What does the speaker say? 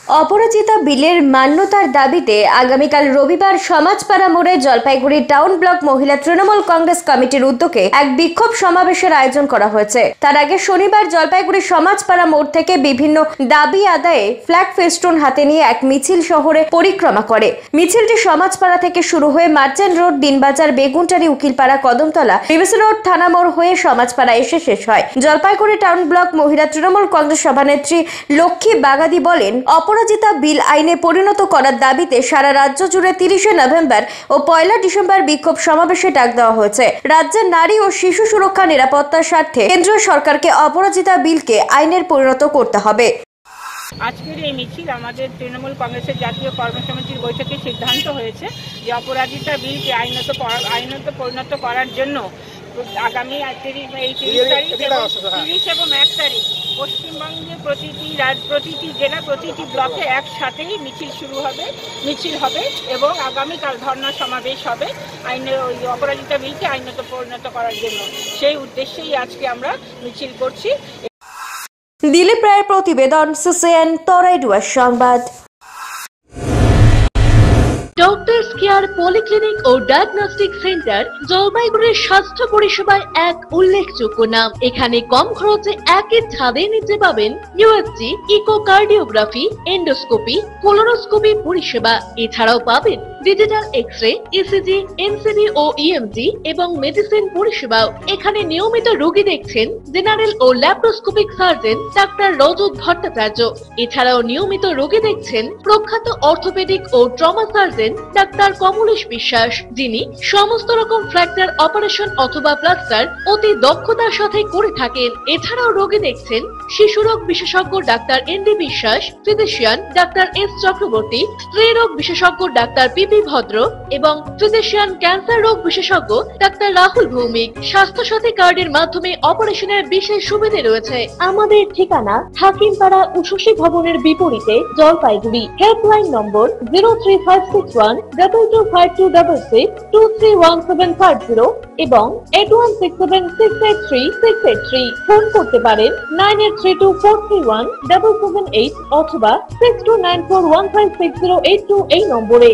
অপরাজিতা বিলের মান্যতার দাবিতে আগামীকাল রবিবার সমাজপাড়া মোড়ে জলপাইগুড়ি টাউন ব্লক মহিলা তৃণমূল কংগ্রেস কমিটির উদ্যোগে এক বিক্ষোভ সমাবেশের আয়োজন করা হয়েছে। তার আগে শনিবার জলপাইগুড়ি সমাজপাড়া মোড় থেকে বিভিন্ন দাবি আদায়ে ফ্ল্যাগ ফেস্টুন হাতে নিয়ে এক মিছিল শহরে পরিক্রমা করে। মিছিলটি সমাজপাড়া থেকে শুরু হয়ে merchant road, Dinbazar, Beguntari, Ukilpara, Kadamtala, BBC road, থানা মোড় হয়ে সমাজপাড়া এসে শেষ হয়। জলপাইগুড়ি টাউন ব্লক মহিলা তৃণমূল কংগ্রেস সভানেত্রী লক্ষ্মী বাগাদি বলেন, অপরাজিতা বিল আইনে পরিণত করার দাবিতে সারা রাজ্য জুড়ে 30শে নভেম্বর ও 1লা ডিসেম্বর বিক্ষোভ সমাবেশে ডাক দেওয়া হয়েছে। রাজ্যের নারী ও শিশু সুরক্ষা নিরাপত্তার স্বার্থে কেন্দ্রীয় সরকারকে অপরাজিতা বিলকে আইনের পরিণত করতে হবে। আজকের এই মিছিল আমাদের তৃণমূল কংগ্রেসের জাতীয় কর্মসমিতির বৈঠকে সিদ্ধান্ত হয়েছে যে অপরাজিতা বিলকে আইনত পরিণত করার জন্য আগামী 30 তারিখ এবং 30 এবং 1 তারিখ পশ্চিমবঙ্গের প্রতিটি জেলা, প্রতিটি ব্লকে একসাথেই মিছিল হবে এবং আগামীকাল ধর্ণা সমাবেশ হবে ওই অপরাজিতা বিলকে আইনত পরিণত করার জন্য। সেই উদ্দেশ্যেই আজকে আমরা মিছিল করছি। দিলীপ রায়ের প্রতিবেদন, সিসিএন তরাইডুয়ার সংবাদ। ডক্টরস কেয়ার পলিক্লিনিক ও ডায়াগনস্টিক সেন্টার জলপাইগুড়ির স্বাস্থ্য পরিষেবায় এক উল্লেখযোগ্য নাম। এখানে কম খরচে একই ছাদের নিচে পাবেন ইউএসজি, ইকোকার্ডিওগ্রাফি, এন্ডোস্কোপি, কোলোনোস্কোপি পরিষেবা। এছাড়াও পাবেন ডিজিটাল এক্স-রে, ইসিজি, এনসিবি ও ইএমজি এবং মেডিসিন পরিষেবাও। এখানে নিয়মিত রোগী দেখছেন জেনারেল ও ল্যাপ্রোস্কোপিক সার্জন ডাক্তার রজত ভট্টাচার্য। এছাড়াও নিয়মিত রোগী দেখছেন প্রখ্যাত অর্থোপেডিক ও ট্রমা সার্জন ডাক্তার কমলেশ বিশ্বাস, যিনি সমস্ত রকম ফ্র্যাকচার অপারেশন অথবা প্লাস্টার অতি দক্ষতার সাথে করে থাকেন। এছাড়াও রোগী দেখছেন শিশুরোগ বিশেষজ্ঞ ডাক্তার এনডি বিশ্বাস, ফিজিশিয়ান ডাক্তার এস চক্রবর্তী, স্ত্রী রোগ বিশেষজ্ঞ ডাক্তার পিপি ভদ্র এবং ফিজিশিয়ান ক্যান্সার রোগ বিশেষজ্ঞ ডাক্তার রাহুল ভৌমিক। স্বাস্থ্য সাথী কার্ডের মাধ্যমে অপারেশনের বিশেষ সুবিধা রয়েছে। আমাদের ঠিকানা হাকিমপাড়া উষসী ভবনের বিপরীতে, জলপাইগুড়ি। হেল্পলাইন নম্বর 03561225266, 231750 এবং 8167683683। ফোন করতে পারেন 9832431778 অথবা 6294156082 এই নম্বরে।